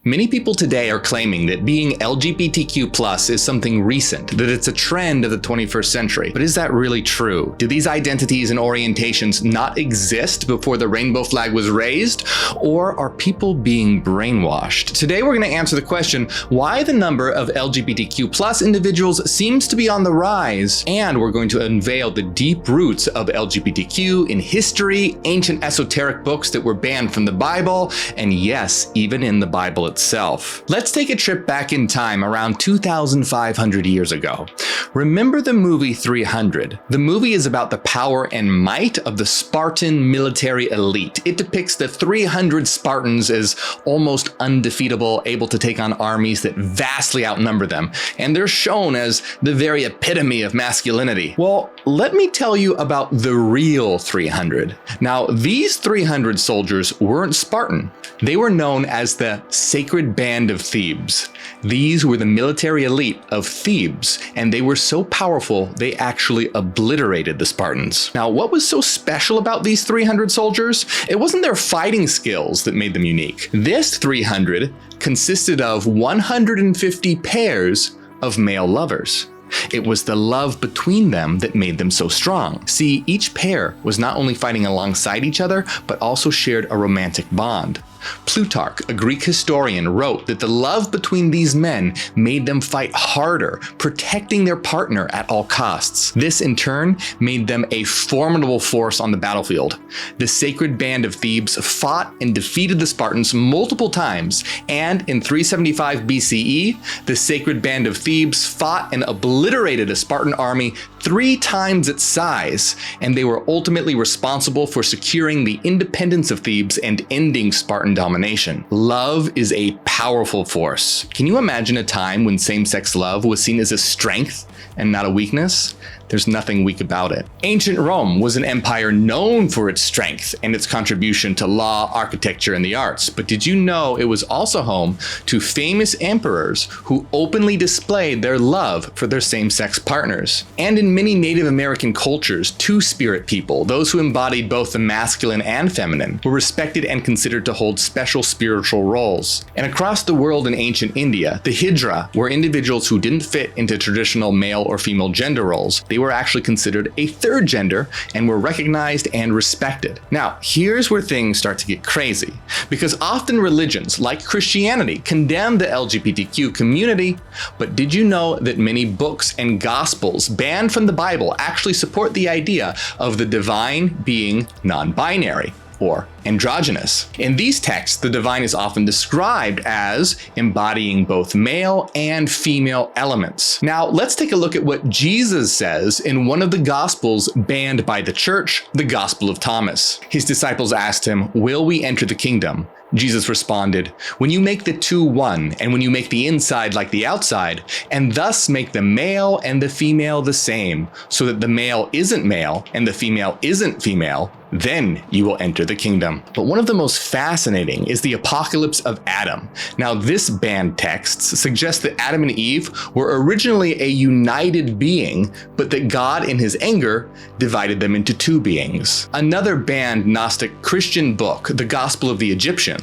Many people today are claiming that being LGBTQ+ is something recent, that it's a trend of the 21st century. But is that really true? Do these identities and orientations not exist before the rainbow flag was raised? Or are people being brainwashed? Today we're going to answer the question why the number of LGBTQ+ individuals seems to be on the rise, and we're going to unveil the deep roots of LGBTQ in history, ancient esoteric books that were banned from the Bible, and yes, even in the Bible itself. Let's take a trip back in time around 2,500 years ago. Remember the movie 300? The movie is about the power and might of the Spartan military elite. It depicts the 300 Spartans as almost undefeatable, able to take on armies that vastly outnumber them, and they're shown as the very epitome of masculinity. Well, let me tell you about the real 300. Now, these 300 soldiers weren't Spartan. They were known as the Sacred Band of Thebes. These were the military elite of Thebes, and they were so powerful they actually obliterated the Spartans. Now, what was so special about these 300 soldiers? It wasn't their fighting skills that made them unique. This 300 consisted of 150 pairs of male lovers. It was the love between them that made them so strong. See, each pair was not only fighting alongside each other, but also shared a romantic bond. Plutarch, a Greek historian, wrote that the love between these men made them fight harder, protecting their partner at all costs. This, in turn, made them a formidable force on the battlefield. The Sacred Band of Thebes fought and defeated the Spartans multiple times, and in 375 BCE, the Sacred Band of Thebes fought and obliterated a Spartan army 3 times its size, and they were ultimately responsible for securing the independence of Thebes and ending Spartan domination. Love is a powerful force. Can you imagine a time when same-sex love was seen as a strength and not a weakness? There's nothing weak about it. Ancient Rome was an empire known for its strength and its contribution to law, architecture, and the arts. But did you know it was also home to famous emperors who openly displayed their love for their same-sex partners? And in many Native American cultures, two-spirit people, those who embodied both the masculine and feminine, were respected and considered to hold special spiritual roles. And across the world in ancient India, the Hijra were individuals who didn't fit into traditional male or female gender roles. They were actually considered a third gender and were recognized and respected. Now, here's where things start to get crazy, because often religions like Christianity condemn the LGBTQ community, but did you know that many books and gospels banned from the Bible actually support the idea of the divine being non-binary or androgynous? In these texts, the divine is often described as embodying both male and female elements. Now, let's take a look at what Jesus says in one of the Gospels banned by the church, the Gospel of Thomas. His disciples asked him, "Will we enter the kingdom?" Jesus responded, "When you make the two one, and when you make the inside like the outside, and thus make the male and the female the same, so that the male isn't male and the female isn't female, then you will enter the kingdom." But one of the most fascinating is the apocalypse of Adam. Now, this banned text suggests that Adam and Eve were originally a united being, but that God in his anger divided them into two beings. Another banned Gnostic Christian book, the Gospel of the Egyptians,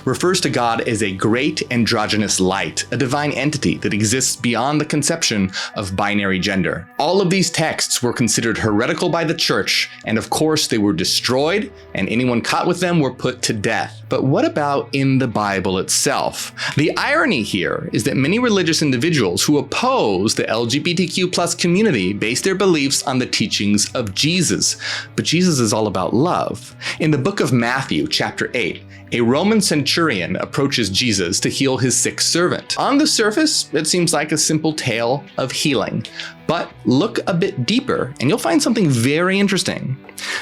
refers to God as a great androgynous light, a divine entity that exists beyond the conception of binary gender. All of these texts were considered heretical by the church, and of course they were destroyed, and anyone caught with them were put to death. But what about in the Bible itself? The irony here is that many religious individuals who oppose the LGBTQ+ community base their beliefs on the teachings of Jesus. But Jesus is all about love. In the book of Matthew, chapter 8, a Roman centurion approaches Jesus to heal his sick servant. On the surface, it seems like a simple tale of healing. But look a bit deeper and you'll find something very interesting.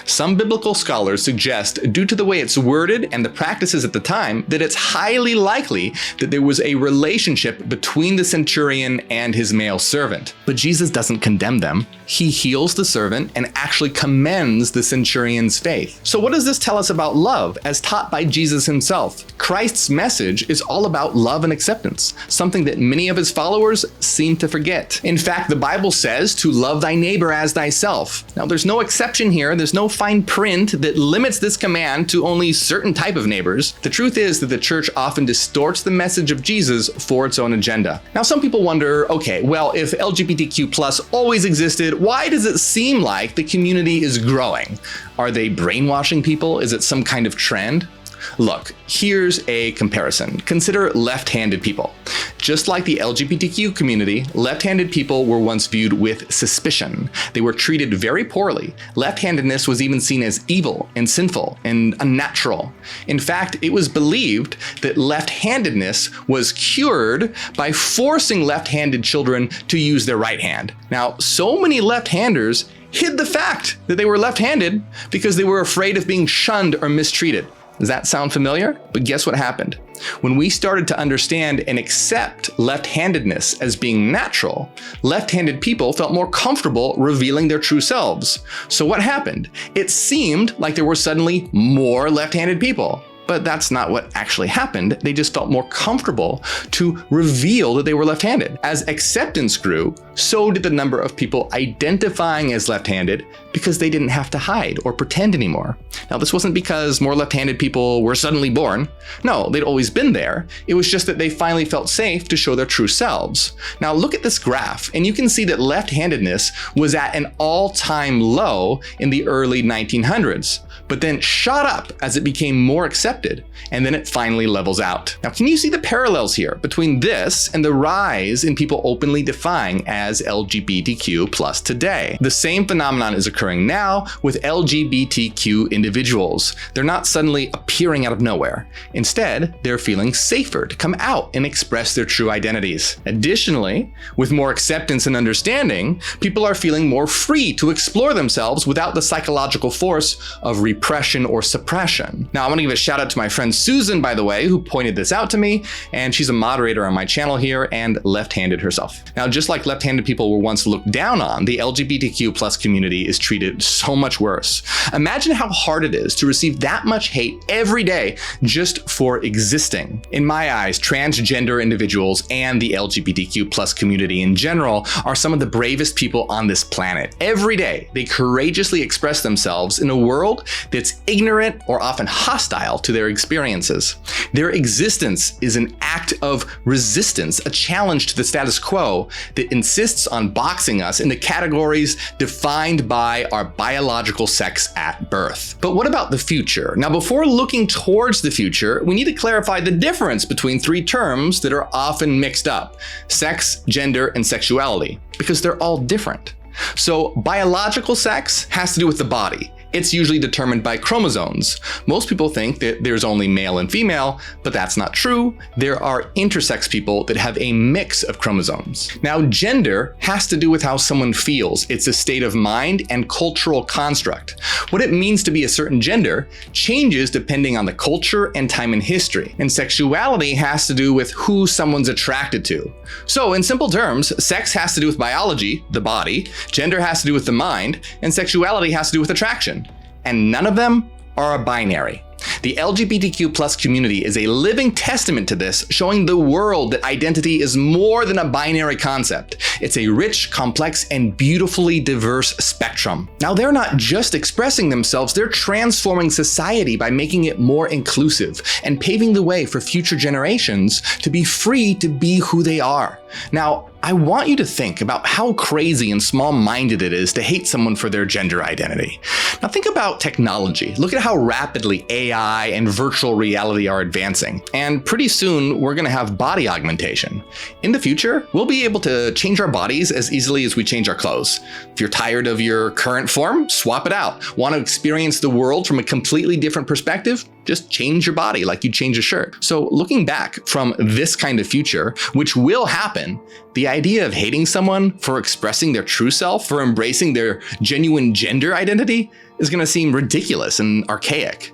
Some biblical scholars suggest, due to the way it's worded and the practices at the time, that it's highly likely that there was a relationship between the centurion and his male servant. But Jesus doesn't condemn them. He heals the servant and actually commends the centurion's faith. So what does this tell us about love as taught by Jesus himself? Christ's message is all about love and acceptance, something that many of his followers seem to forget. In fact, the Bible says to love thy neighbor as thyself. Now, there's no exception here. There's no fine print that limits this command to only certain type of neighbors. The truth is that the church often distorts the message of Jesus for its own agenda. Now, some people wonder, okay, well, if LGBTQ plus always existed, why does it seem like the community is growing? Are they brainwashing people? Is it some kind of trend? Look, here's a comparison. Consider left-handed people. Just like the LGBTQ community, left-handed people were once viewed with suspicion. They were treated very poorly. Left-handedness was even seen as evil and sinful and unnatural. In fact, it was believed that left-handedness was cured by forcing left-handed children to use their right hand. Now, so many left-handers hid the fact that they were left-handed because they were afraid of being shunned or mistreated. Does that sound familiar? But guess what happened? When we started to understand and accept left-handedness as being natural, left-handed people felt more comfortable revealing their true selves. So what happened? It seemed like there were suddenly more left-handed people. But that's not what actually happened. They just felt more comfortable to reveal that they were left-handed. As acceptance grew, so did the number of people identifying as left-handed because they didn't have to hide or pretend anymore. Now, this wasn't because more left-handed people were suddenly born. No, they'd always been there. It was just that they finally felt safe to show their true selves. Now, look at this graph, and you can see that left-handedness was at an all-time low in the early 1900s, but then shot up as it became more accepted, and then it finally levels out. Now, can you see the parallels here between this and the rise in people openly defying as LGBTQ plus today? The same phenomenon is occurring now with LGBTQ individuals. They're not suddenly appearing out of nowhere. Instead, they're feeling safer to come out and express their true identities. Additionally, with more acceptance and understanding, people are feeling more free to explore themselves without the psychological force of repression or suppression. Now, I want to give a shout out to my friend Susan, by the way, who pointed this out to me, and she's a moderator on my channel here and left-handed herself. Now, just like left-handed people were once looked down on, the LGBTQ plus community is treated so much worse. Imagine how hard it is to receive that much hate every day just for existing. In my eyes, transgender individuals and the LGBTQ plus community in general are some of the bravest people on this planet. Every day, they courageously express themselves in a world that's ignorant or often hostile to their experiences. Their existence is an act of resistance, a challenge to the status quo that insists on boxing us into categories defined by our biological sex at birth. But what about the future? Now, before looking towards the future, we need to clarify the difference between three terms that are often mixed up: sex, gender, and sexuality, because they're all different. So biological sex has to do with the body. It's usually determined by chromosomes. Most people think that there's only male and female, but that's not true. There are intersex people that have a mix of chromosomes. Now, gender has to do with how someone feels. It's a state of mind and cultural construct. What it means to be a certain gender changes depending on the culture and time in history. And sexuality has to do with who someone's attracted to. So in simple terms, sex has to do with biology, the body, gender has to do with the mind, and sexuality has to do with attraction. And none of them are a binary. The LGBTQ plus community is a living testament to this, showing the world that identity is more than a binary concept. It's a rich, complex, and beautifully diverse spectrum. Now, they're not just expressing themselves, they're transforming society by making it more inclusive and paving the way for future generations to be free to be who they are. Now, I want you to think about how crazy and small-minded it is to hate someone for their gender identity. Now think about technology. Look at how rapidly AI and virtual reality are advancing. And pretty soon, we're gonna have body augmentation. In the future, we'll be able to change our bodies as easily as we change our clothes. If you're tired of your current form, swap it out. Want to experience the world from a completely different perspective? Just change your body like you change a shirt. So looking back from this kind of future, which will happen, the idea of hating someone for expressing their true self, for embracing their genuine gender identity, is gonna seem ridiculous and archaic.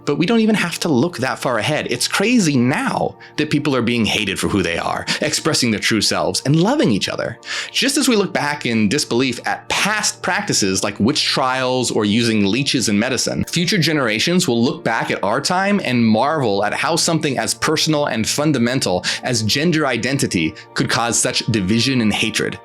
But we don't even have to look that far ahead. It's crazy now that people are being hated for who they are, expressing their true selves, and loving each other. Just as we look back in disbelief at past practices like witch trials or using leeches in medicine, future generations will look back at our time and marvel at how something as personal and fundamental as gender identity could cause such division and hatred.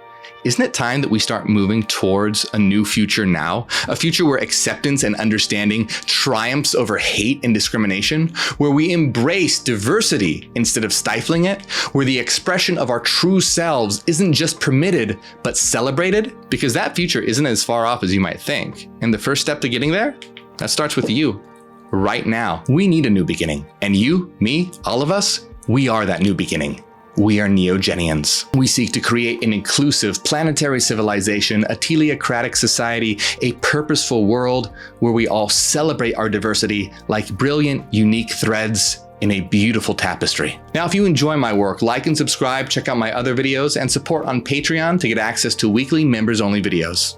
Isn't it time that we start moving towards a new future now? A future where acceptance and understanding triumphs over hate and discrimination, where we embrace diversity instead of stifling it, where the expression of our true selves isn't just permitted, but celebrated? Because that future isn't as far off as you might think. And the first step to getting there? That starts with you. Right now, we need a new beginning. And you, me, all of us, we are that new beginning. We are neogenians. We seek to create an inclusive planetary civilization, a teleocratic society, a purposeful world where we all celebrate our diversity like brilliant, unique threads in a beautiful tapestry. Now, if you enjoy my work, like and subscribe, check out my other videos, and support on Patreon to get access to weekly members-only videos.